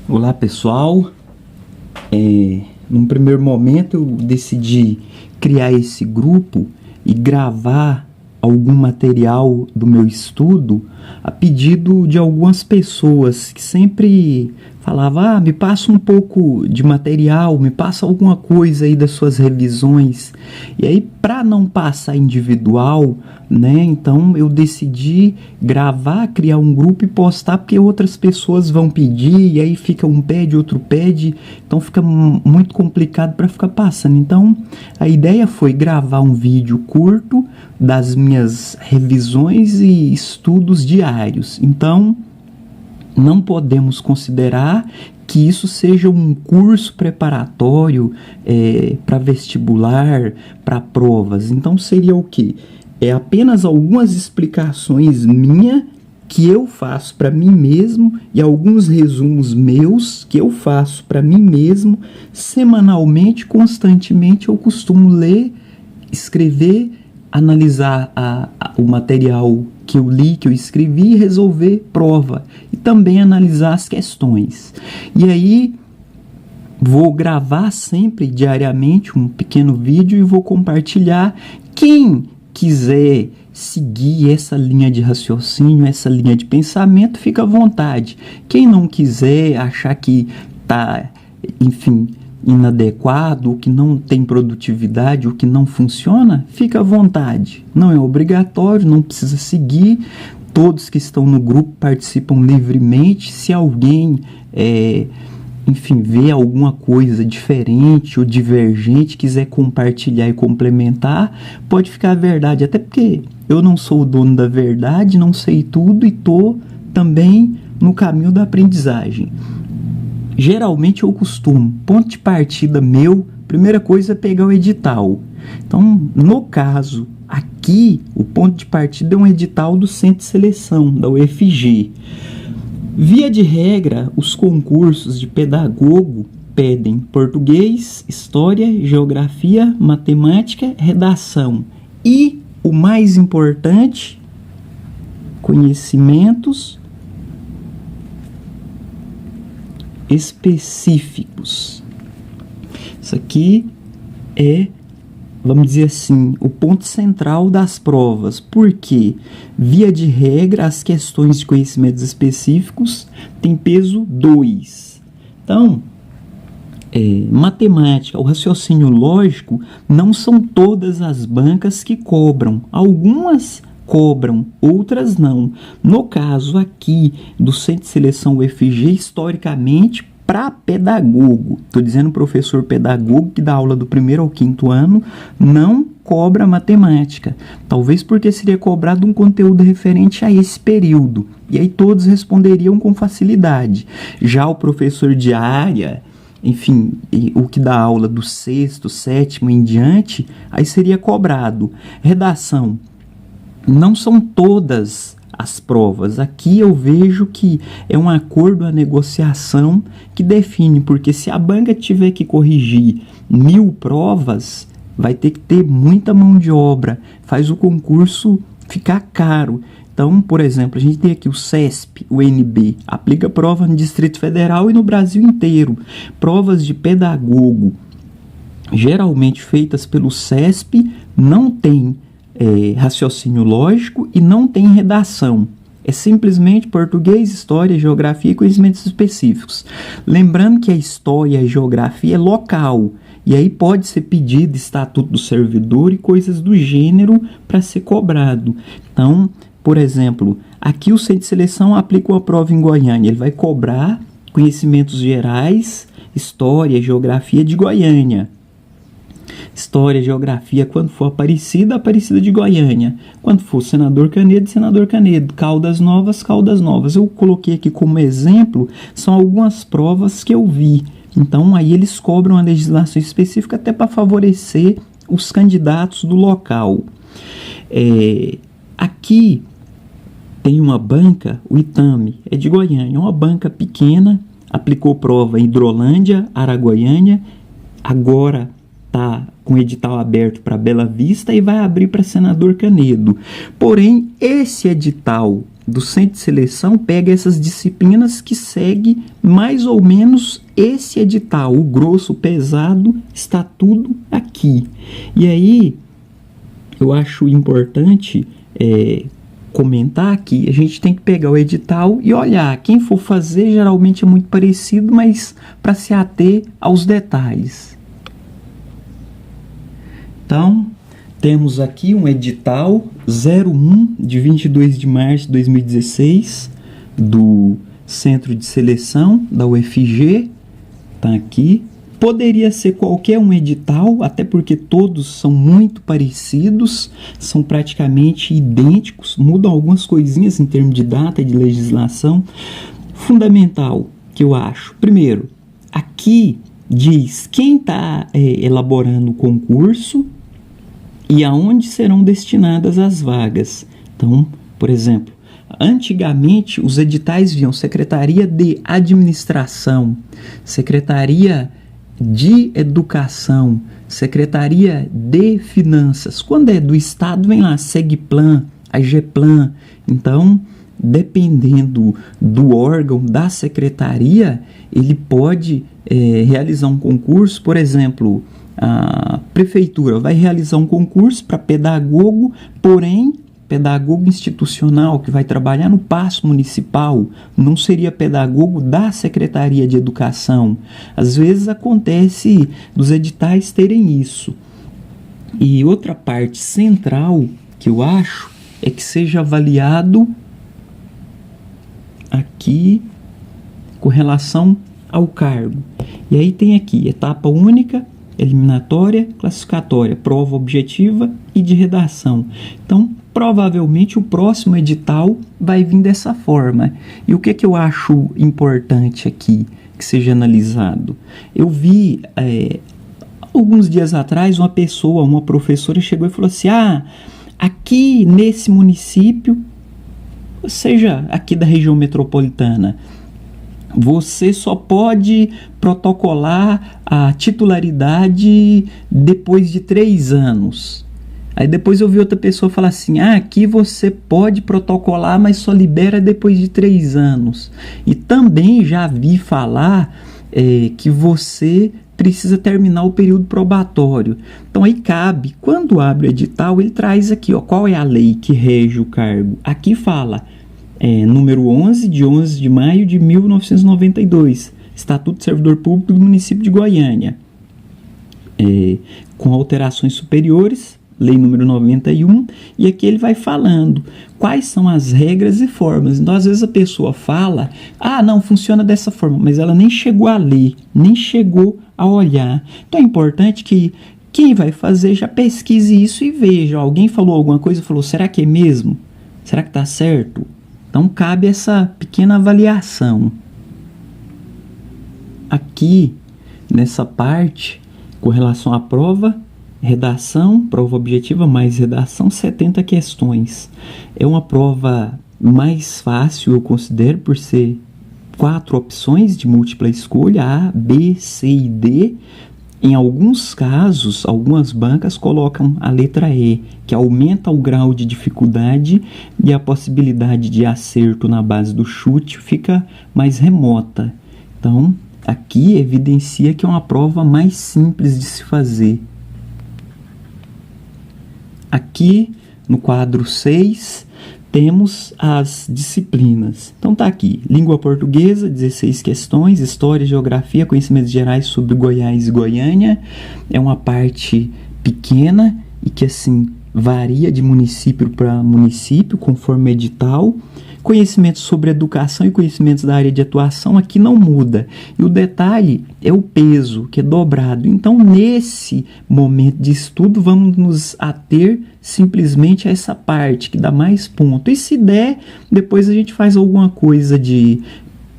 Olá pessoal, num primeiro momento eu decidi criar esse grupo e gravar algum material do meu estudo a pedido de algumas pessoas que sempre falavam: me passa um pouco de material, me passa alguma coisa aí das suas revisões. E aí, para não passar individual, né, então eu decidi gravar, criar um grupo e postar, porque outras pessoas vão pedir, e aí fica um pede, outro pede, então fica muito complicado para ficar passando. Então a ideia foi gravar um vídeo curto das minhas revisões e estudos diários. Então não podemos considerar que isso seja um curso preparatório para vestibular, para provas. Então seria o quê? É apenas algumas explicações minhas que eu faço para mim mesmo e alguns resumos meus que eu faço para mim mesmo semanalmente, constantemente. Eu costumo ler, escrever, analisar o material que eu li, que eu escrevi, e resolver prova e também analisar as questões. E aí vou gravar sempre diariamente um pequeno vídeo e vou compartilhar. Quem quiser seguir essa linha de raciocínio, essa linha de pensamento, fica à vontade. Quem não quiser, achar que está, enfim, inadequado, o que não tem produtividade, o que não funciona, fica à vontade. Não é obrigatório, não precisa seguir. Todos que estão no grupo participam livremente. Se alguém enfim, vê alguma coisa diferente ou divergente, quiser compartilhar e complementar, pode ficar à verdade, até porque eu não sou o dono da verdade, não sei tudo e estou também no caminho da aprendizagem. Geralmente eu costumo, ponto de partida meu, primeira coisa é pegar o edital. Então, no caso, aqui, o ponto de partida é um edital do Centro de Seleção, da UFG. Via de regra, os concursos de pedagogo pedem português, história, geografia, matemática, redação. E, o mais importante, conhecimentos específicos. Isso aqui é, vamos dizer assim, o ponto central das provas, porque, via de regra, as questões de conhecimentos específicos têm peso 2. Então, matemática, o raciocínio lógico, não são todas as bancas que cobram. Algumas cobram, outras não. No caso aqui do Centro de Seleção UFG, historicamente, para pedagogo, estou dizendo professor pedagogo que dá aula do 1º ao 5º ano, não cobra matemática. Talvez porque seria cobrado um conteúdo referente a esse período. E aí todos responderiam com facilidade. Já o professor de área, enfim, o que dá aula do 6º, 7º em diante, aí seria cobrado. Redação. Não são todas as provas. Aqui eu vejo que é um acordo, a negociação que define, porque se a banca tiver que corrigir 1000 provas, vai ter que ter muita mão de obra, faz o concurso ficar caro. Então, por exemplo, a gente tem aqui o CESP, o UNB, aplica prova no Distrito Federal e no Brasil inteiro. Provas de pedagogo, geralmente feitas pelo CESP, não tem raciocínio lógico e não tem redação. É simplesmente português, história, geografia e conhecimentos específicos. Lembrando que a história e a geografia é local, e aí pode ser pedido estatuto do servidor e coisas do gênero para ser cobrado. Então, por exemplo, aqui o Centro de Seleção aplica uma prova em Goiânia, ele vai cobrar conhecimentos gerais, história, geografia de Goiânia. História, geografia, quando for Aparecida, Aparecida de Goiânia. Quando for Senador Canedo, Senador Canedo. Caldas Novas, Caldas Novas. Eu coloquei aqui como exemplo, são algumas provas que eu vi. Então, aí eles cobram a legislação específica até para favorecer os candidatos do local. Aqui tem uma banca, o Itame, é de Goiânia. É uma banca pequena, aplicou prova em Hidrolândia, Araguaiânia, agora está com edital aberto para Bela Vista e vai abrir para Senador Canedo. Porém, esse edital do centro de seleção pega essas disciplinas que segue mais ou menos esse edital. O grosso, o pesado, está tudo aqui. E aí, eu acho importante comentar que a gente tem que pegar o edital e olhar. Quem for fazer geralmente é muito parecido, mas para se ater aos detalhes. Então, temos aqui um edital 01 de 22 de março de 2016 do Centro de Seleção da UFG. Está aqui. Poderia ser qualquer um edital, até porque todos são muito parecidos, são praticamente idênticos, mudam algumas coisinhas em termos de data e de legislação. Fundamental que eu acho, primeiro, aqui diz quem está elaborando o concurso e aonde serão destinadas as vagas. Então, por exemplo, antigamente os editais viam Secretaria de Administração, Secretaria de Educação, Secretaria de Finanças. Quando é do Estado, vem lá Segplan, AGEPlan. Então, dependendo do órgão da secretaria, ele pode realizar um concurso. Por exemplo, a prefeitura vai realizar um concurso para pedagogo, porém pedagogo institucional que vai trabalhar no paço municipal, não seria pedagogo da Secretaria de Educação. Às vezes acontece dos editais terem isso. E outra parte central que eu acho é que seja avaliado aqui com relação ao cargo. E aí tem aqui etapa única, eliminatória, classificatória, prova objetiva e de redação. Então, provavelmente o próximo edital vai vir dessa forma. E o que eu acho importante aqui que seja analisado? Eu vi alguns dias atrás uma professora chegou e falou assim: aqui nesse município, ou seja, aqui da região metropolitana, você só pode protocolar a titularidade depois de 3 anos. Aí depois eu vi outra pessoa falar assim: aqui você pode protocolar, mas só libera depois de 3 anos. E também já vi falar que você precisa terminar o período probatório. Então aí cabe, quando abre o edital, ele traz aqui, qual é a lei que rege o cargo. Aqui fala, número 11, de 11 de maio de 1992, Estatuto do Servidor Público do município de Goiânia, com alterações superiores, lei número 91, e aqui ele vai falando quais são as regras e formas. Então, às vezes a pessoa fala, não, funciona dessa forma, mas ela nem chegou a ler, nem chegou a olhar. Então é importante que quem vai fazer já pesquise isso e veja. Alguém falou alguma coisa e falou, será que é mesmo? Será que está certo? Então cabe essa pequena avaliação. Aqui, nessa parte, com relação à prova, redação, prova objetiva mais redação, 70 questões. É uma prova mais fácil, eu considero, por ser 4 opções de múltipla escolha, A, B, C e D. Em alguns casos, algumas bancas colocam a letra E, que aumenta o grau de dificuldade e a possibilidade de acerto na base do chute fica mais remota. Então, aqui evidencia que é uma prova mais simples de se fazer. Aqui, no quadro 6, temos as disciplinas. Então tá aqui, língua portuguesa, 16 questões, história, geografia, conhecimentos gerais sobre Goiás e Goiânia. É uma parte pequena e que assim varia de município para município, conforme o edital. Conhecimentos sobre educação e conhecimentos da área de atuação aqui não muda. E o detalhe é o peso, que é dobrado. Então, nesse momento de estudo, vamos nos ater simplesmente a essa parte, que dá mais ponto. E se der, depois a gente faz alguma coisa de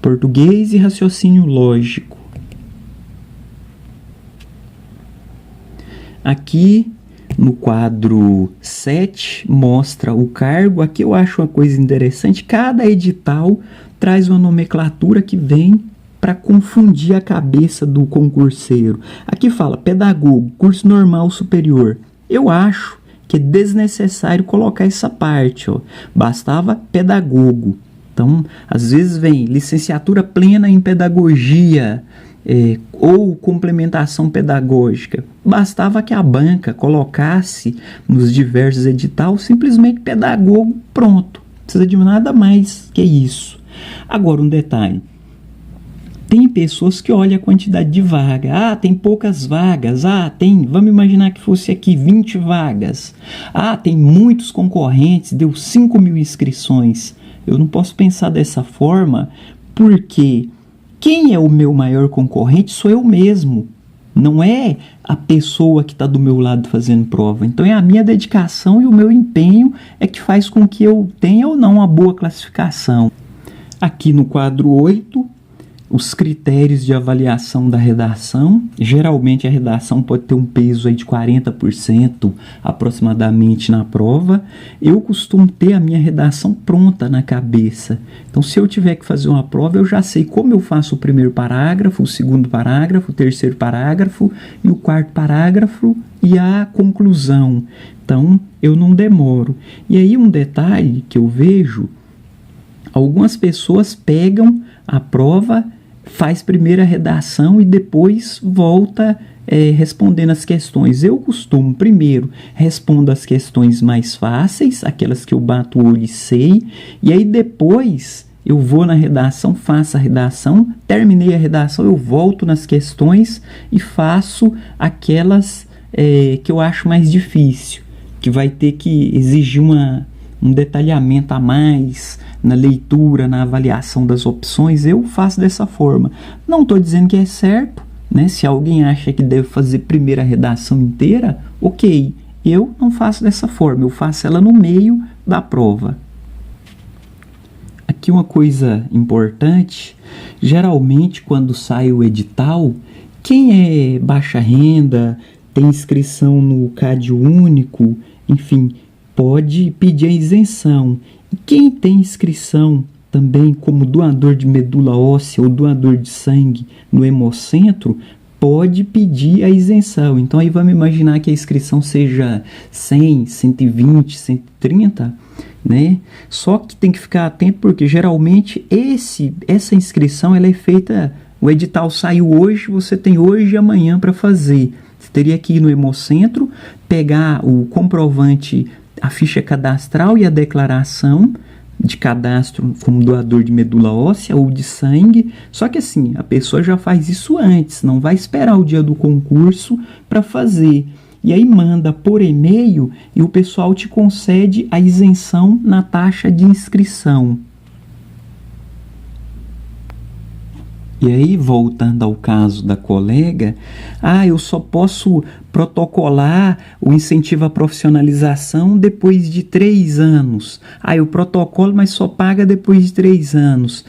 português e raciocínio lógico. Aqui, no quadro 7, mostra o cargo. Aqui eu acho uma coisa interessante. Cada edital traz uma nomenclatura que vem para confundir a cabeça do concurseiro. Aqui fala pedagogo, curso normal superior. Eu acho que é desnecessário colocar essa parte, ó. Bastava pedagogo. Então, às vezes vem licenciatura plena em pedagogia, ou complementação pedagógica. Bastava que a banca colocasse nos diversos editais simplesmente pedagogo, pronto. Não precisa de nada mais que isso. Agora, um detalhe. Tem pessoas que olham a quantidade de vagas. Ah, tem poucas vagas. Ah, tem, vamos imaginar que fosse aqui 20 vagas. Ah, tem muitos concorrentes, deu 5.000 inscrições. Eu não posso pensar dessa forma, porque quem é o meu maior concorrente sou eu mesmo. Não é a pessoa que está do meu lado fazendo prova. Então é a minha dedicação e o meu empenho é que faz com que eu tenha ou não uma boa classificação. Aqui no quadro 8, os critérios de avaliação da redação. Geralmente a redação pode ter um peso aí de 40% aproximadamente na prova. Eu costumo ter a minha redação pronta na cabeça. Então, se eu tiver que fazer uma prova, eu já sei como eu faço o primeiro parágrafo, o segundo parágrafo, o terceiro parágrafo e o quarto parágrafo e a conclusão. Então, eu não demoro. E aí um detalhe que eu vejo, algumas pessoas pegam a prova, faz primeiro a redação e depois volta respondendo as questões. Eu costumo primeiro respondo as questões mais fáceis, aquelas que eu bato o olho e sei, e aí depois eu vou na redação, faço a redação, terminei a redação, eu volto nas questões e faço aquelas que eu acho mais difícil, que vai ter que exigir um detalhamento a mais na leitura, na avaliação das opções. Eu faço dessa forma. Não estou dizendo que é certo, né? Se alguém acha que deve fazer primeiro a redação inteira, ok. Eu não faço dessa forma, eu faço ela no meio da prova. Aqui uma coisa importante, geralmente quando sai o edital, quem é baixa renda, tem inscrição no CAD único, enfim, pode pedir a isenção. E quem tem inscrição também como doador de medula óssea ou doador de sangue no Hemocentro, pode pedir a isenção. Então aí vamos imaginar que a inscrição seja 100, 120, 130, né? Só que tem que ficar atento porque geralmente essa inscrição ela é feita, o edital saiu hoje, você tem hoje e amanhã para fazer. Você teria que ir no Hemocentro, pegar o comprovante, a ficha cadastral e a declaração de cadastro como doador de medula óssea ou de sangue. Só que assim, a pessoa já faz isso antes, não vai esperar o dia do concurso para fazer. E aí manda por e-mail e o pessoal te concede a isenção na taxa de inscrição. E aí, voltando ao caso da colega, eu só posso protocolar o incentivo à profissionalização depois de 3 anos. Eu protocolo, mas só paga depois de 3 anos.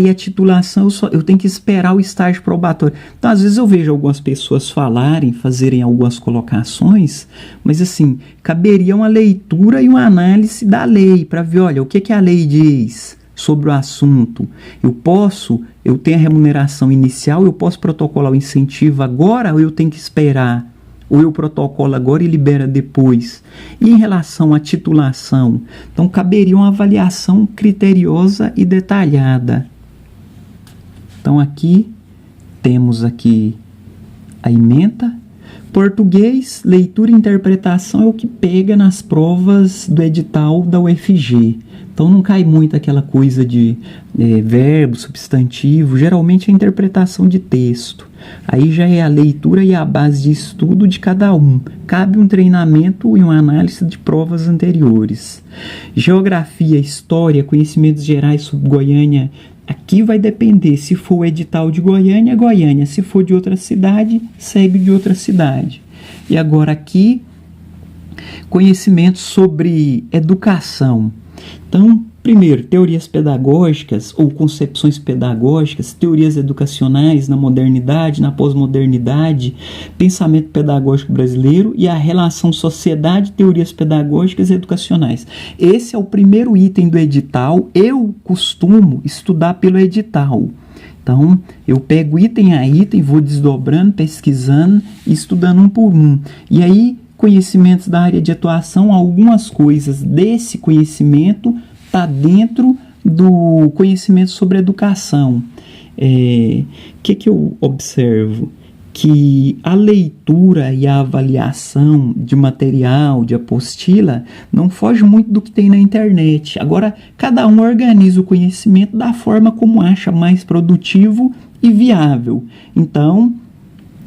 E a titulação, eu tenho que esperar o estágio probatório. Então, às vezes eu vejo algumas pessoas fazerem algumas colocações, mas assim, caberia uma leitura e uma análise da lei, para ver, olha, o que a lei diz sobre o assunto. Eu tenho a remuneração inicial, eu posso protocolar o incentivo agora ou eu tenho que esperar? Ou eu protocolo agora e libera depois? E em relação à titulação? Então, caberia uma avaliação criteriosa e detalhada. Então, aqui, temos aqui a ementa. Português, leitura e interpretação é o que pega nas provas do edital da UFG. Então não cai muito aquela coisa de verbo, substantivo, geralmente é a interpretação de texto. Aí já é a leitura e a base de estudo de cada um. Cabe um treinamento e uma análise de provas anteriores. Geografia, história, conhecimentos gerais sobre Goiânia. Aqui vai depender, se for o edital de Goiânia, Goiânia. Se for de outra cidade, segue de outra cidade. E agora aqui, conhecimentos sobre educação. Então, primeiro, teorias pedagógicas ou concepções pedagógicas, teorias educacionais na modernidade, na pós-modernidade, pensamento pedagógico brasileiro e a relação sociedade, teorias pedagógicas e educacionais. Esse é o primeiro item do edital. Eu costumo estudar pelo edital. Então, eu pego item a item, vou desdobrando, pesquisando e estudando um por um. E aí, conhecimentos da área de atuação, algumas coisas desse conhecimento está dentro do conhecimento sobre educação. Que eu observo? Que a leitura e a avaliação de material, de apostila, não foge muito do que tem na internet. Agora, cada um organiza o conhecimento da forma como acha mais produtivo e viável. Então,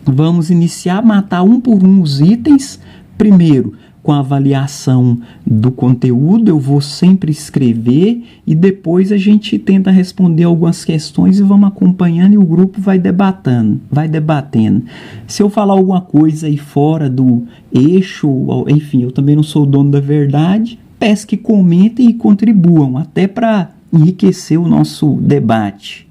vamos iniciar a matar um por um os itens. Primeiro, com a avaliação do conteúdo, eu vou sempre escrever e depois a gente tenta responder algumas questões e vamos acompanhando e o grupo vai debatendo. Se eu falar alguma coisa aí fora do eixo, enfim, eu também não sou o dono da verdade, peço que comentem e contribuam, até para enriquecer o nosso debate.